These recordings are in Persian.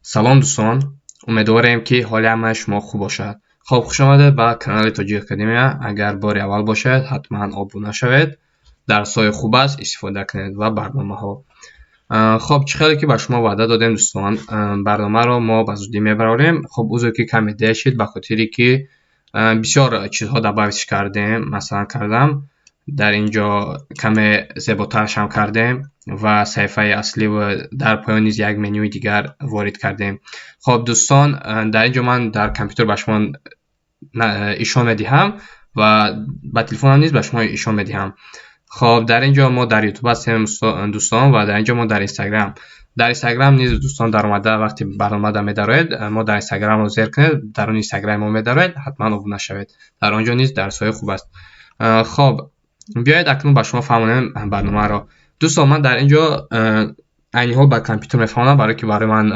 سلام دوستان، امیدواریم که حال همه شما خوب باشد. خب خوش آمده به کانال تاجیک اکادمیا. اگر بار اول باشد حتما ابونه شوید، درس‌های خوب است استفاده کنید و برنامه‌ها. خب چه که به شما وعده دادیم دوستان، برنامه رو ما به زودی میبریم. خب عذر که کمی دیر شد به خاطری که بسیار چیزها دباویش کردیم. مثلا کردم در اینجا کمی زیباترش هم کردیم و صفحه اصلی و در پایان نیز یک منوی دیگر وارد کردیم. خب دوستان در اینجا من در کامپیوتر به شما نشان میدهم و با تلفن هم نیز به شما نشان میدهم. خب در اینجا ما در یوتیوب هستیم دوستان و در اینجا ما در اینستاگرام نیز دوستان در اومده. وقتی برنامه دا میدارید ما در اینستاگرام رو زیر کنید، در اون اینستاگرام ما میدارید حتما ابونه شوید. در آنجا نیز درس‌های خوب است. خب بیایید اکنون به شما فهمونم برنامه رو. دوستان من در اینجا عین حال با کامپیوتر میفهمونم برای که برای من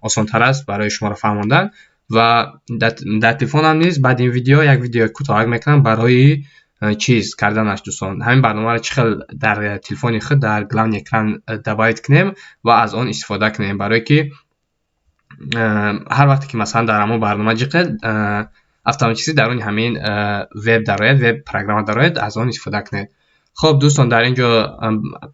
آسان تر است برای شما رو فهموندن و در تلفنم نیز بعد این ویدیو یک ویدیو کوتاه میکنم برای چیز کردنش. دوستان همین برنامه رو چخل در تلفن خود در گلان اکران دبایت کنیم و از آن استفاده کنیم برای که هر وقتی که مثلا در همون برنامه جقل اتوماتیکی در اون همین وب دارید، وب پروگرام دارید، از آن استفاده کنید. خب دوستان در اینجا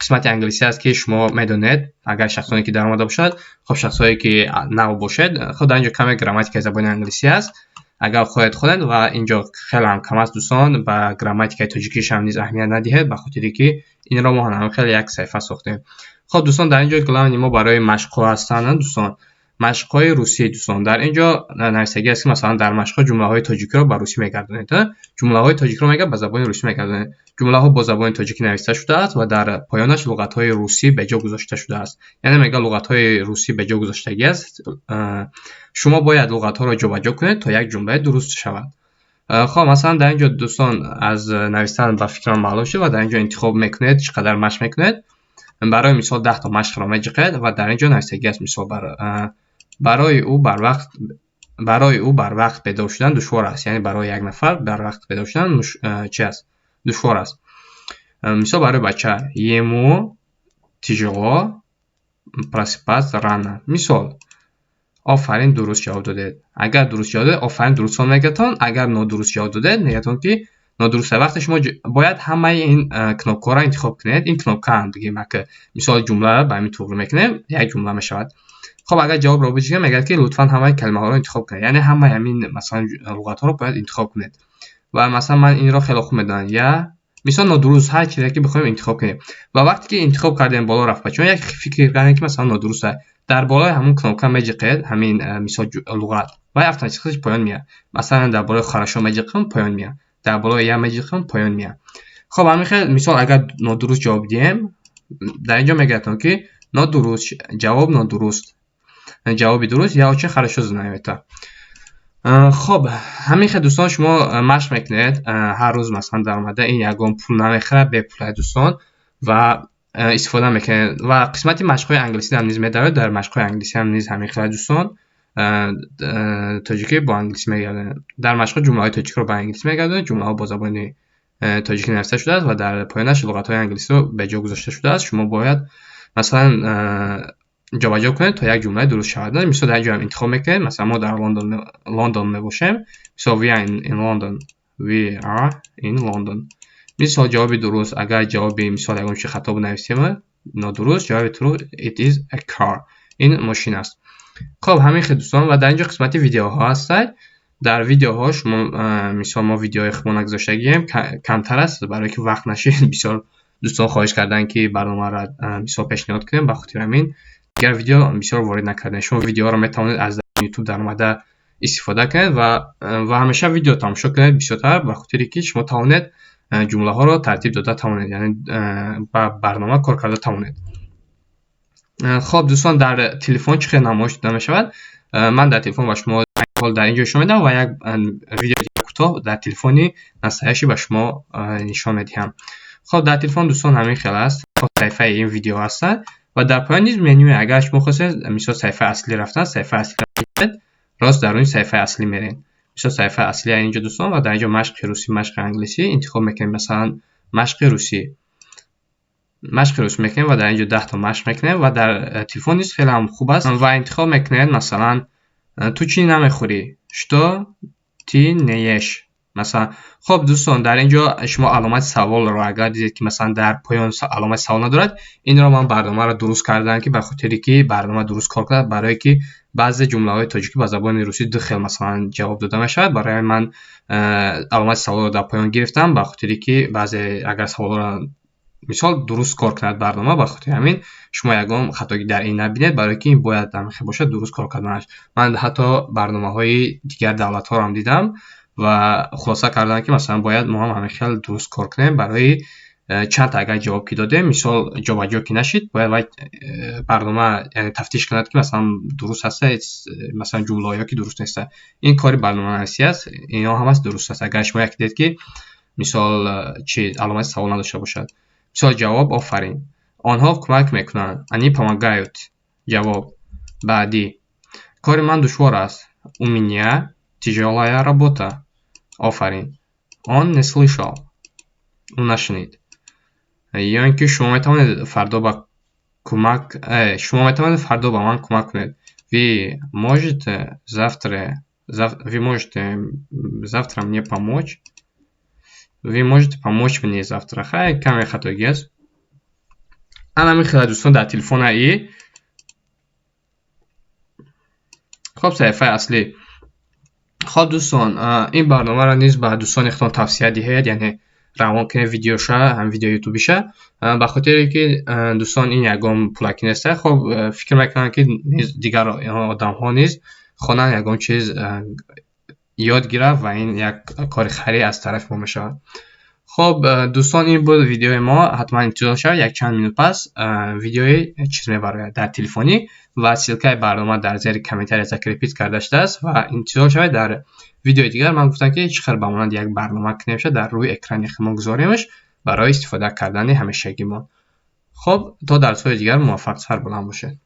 قسمت انگلیسی است که شما میدونید اگر شخصانی که در اومده باشد. خب شخصایی که نو باشد خب در اینجا کمی گراماتیک زبان انگلیسی است اگر خودید و اینجا خیلی هم کم است دوستان. با گراماتیک تاجیکیش هم نیز اهمیت ندهید به خاطری که این را ما هم خیلی یک صفحه ساختیم. خب دوستان در اینجا کلام ما برای مشق هستن دوستان. مشق‌های روسی دوستان در اینجا نوشتگی است که مثلا در مشق جمله‌های تاجیکی رو به روسی میگردونید. جمله‌های تاجیکی رو میگه به زبان روسی میگردونید. جمله‌ها با زبان تاجیکی نوشته شده است و در پایانش لغت‌های روسی به جا گذاشته شده است. یعنی میگه لغت‌های روسی به جا گذاشتگی است. شما باید لغت‌ها را جابجا کنید تا یک جمله درست شود. خب مثلا در اینجا دوستان از نوشتن به فکران معلوم شد و در اینجا انتخاب میکنید چقدر مشق میکنید. برای مثال 10 تا مشق را میگید و در اینجا نوشتگی است. مثال برای او بر وقت بیدار شدن دشوار است. یعنی برای یک نفر بر وقت بیدار شدن چی است؟ دشوار است. مثال برای بچه ему тяжело просыпаться рано. مثال آفرین درست جواب دادید. اگر درست جواب دادید آفرین درست میگتون. اگر نادرست جواب دادید میگتون که نادرسته. وقتی شما باید همه این کنوپ‌ها را انتخاب کنید. این کنوپ‌ها هم بگیم که مثال جمله به همین طور میکنیم یک جمله میشود. خب اگر جواب را بگید میگه که لطفاً همه کلمه ها رو انتخاب کنید. یعنی همه همین مثلا لغات ها رو باید انتخاب کنید. و مثلا من این را خیلی خوب میدونم یا مثلا نادرست هر چیزی که بخوایم انتخاب کنیم و وقتی که انتخاب کردیم بالا رفت بچه‌ها یک فکر کردن که مثلا نادرسته در بالای همون کنوپ‌ها میگید همین مثلا لغت و اتوماتیکش پایان میاد. مثلا در بالای خراشو میگید پایان میاد، در بالای یا میگید پایان میاد. خب همین خیلی مثال اگر نادرست جواب دیم در اینجا میگه که نادرست جواب نادرست، جوابی درست یا چه خراشو زنایتا. خب همین خیلی دوستان شما مشق میکنید هر روز مثلا در اومده این یگان پول نمیخره به پول دوستان و استفاده میکنید و قسمتی مشق‌های انگلیسی هم نیز میداره. در مشق‌های انگلیسی هم نیز همین خیلی دوستان تاجیکی با انگلیسی میگردن. در مشق جمله‌های تاجیکی رو با انگلیسی میگردن. جمله‌ها با زبان تاجیکی نوشته شده است و در پایانش لغت‌های انگلیسی رو به جا گذاشته شده است. شما باید مثلا جابجا کنید تا یک جمله درست شود. مثلا در اینجا هم انتخاب میکنید. مثلا ما در لندن میباشیم. مثلا we are in London. مثلا جوابی درست. اگر جوابی مثلا اگر چه خطا بنویسیم نادرست، جوابی درست it is a car. این ماشین است. خب همین خیلی دوستان و در اینجا قسمت ویدیوها هست. در ویدیوها شما مثلا ما ویدیوهای خودمون گذاشتگیم کمتر است برای که وقت نشه. بسیار دوستان خواهش کردن که برنامه را مثلا پیشنهاد کنیم، بخاطر همین دیگر ویدیو بسیار وارد نکردن. شما ویدیوها رو میتونید از یوتیوب در اومده استفاده کنید و همیشه ویدیو تماشا کنید بسیارتر به خاطر که شما توانید جمله ها رو ترتیب داده توانید، یعنی با برنامه کار کرده توانید. خب دوستان در تلفن چه نمایش داده میشود؟ من در تلفن با شما در اینجا نشون میدم و یک ویدیو کوتاه در تلفنی نصیحتی به شما نشون میدم. خب در تلفن دوستان همین خیلی است. صفحه این ویدیو هست و و در پایان نیز منیو اگر شما خواستید مثلا صفحه اصلی رفتن صفحه اصلی رفتید راست در اون صفحه اصلی میرین. مثلا صفحه اصلی اینجا دوستان و در اینجا مشق روسی مشق انگلیسی انتخاب میکنید. مثلا مشق روسی میکنید و در اینجا 10 تا مشق میکنید و در تلفن نیست خیلی هم خوب است و انتخاب میکنید مثلا تو چی نمیخوری что ти не ешь مثلا. خب دوستان در اینجا شما علامت سوال رو اگر دیدید که مثلا در پایان علامت سوال ندارد، این رو من برنامه رو درست کردم که به خاطری که برنامه درست کار کرد برای که بعضی جمله های تاجیکی با زبان روسی دو خیل مثلا جواب داده میشود. برای من علامت سوال رو در پایان گرفتم به خاطری که بعضی اگر سوال رو مثال درست کار کرد برنامه، به خاطر همین شما یگام خطایی در این نبینید برای که این باید در مخه باشه درست کار کردنش. من حتی برنامه‌های دیگر دولت‌ها رو هم دیدم و خلاصه کردن که مثلا باید ما هم همین خیلی درست کار کنیم برای چند تا اگر جواب کی داده مثال جابجا کی نشید باید برنامه یعنی تفتیش کند که مثلا درست هست مثلا جمله‌ای که درست نیست. این کاری برنامه‌نویسی است، اینا هم است درست است. اگر شما یک دید که مثال چی علامت سوال نداشته باشد مثال جواب آفرین آنها کمک میکنند они помогают جواب بعدی کار من دشوار است у меня тяжелая работа آفرین он не слышал او نشنید. یا اینکه شما میتوانید فردا با من کمک کنید вы можете завтра мне помочь вы можете помочь мне завтра. خیلی کمی خطایی است. همین خیلی دوستان در تلفن ای خب صفحه اصلی. خب دوستان این برنامه را نیز به دوستان خودتان توصیه دهید، یعنی روان کنید ویدیو شه هم ویدیو یوتیوبی شه به خاطر که دوستان این یگام پلاگین است. خب فکر میکنم که دیگر آدم ها نیز خوانن یگام چیز یاد گرفت و این یک کار خری از طرف ما میشه. خب دوستان این بود ویدیو ما، حتما انتظار شد یک چند مینوت پس ویدیوی چیز میبره در تلفنی و سیلکه برنامه در زیر کامنتر ذکر پیت کرده شده است و انتظار شد در ویدیو دیگر من گفتم که چقدر بماند یک برنامه که نمیشه در روی اکران خودمون گذاریمش برای استفاده کردن همیشگی ما. خب تا درس‌های دیگر موفق سر بلند باشید.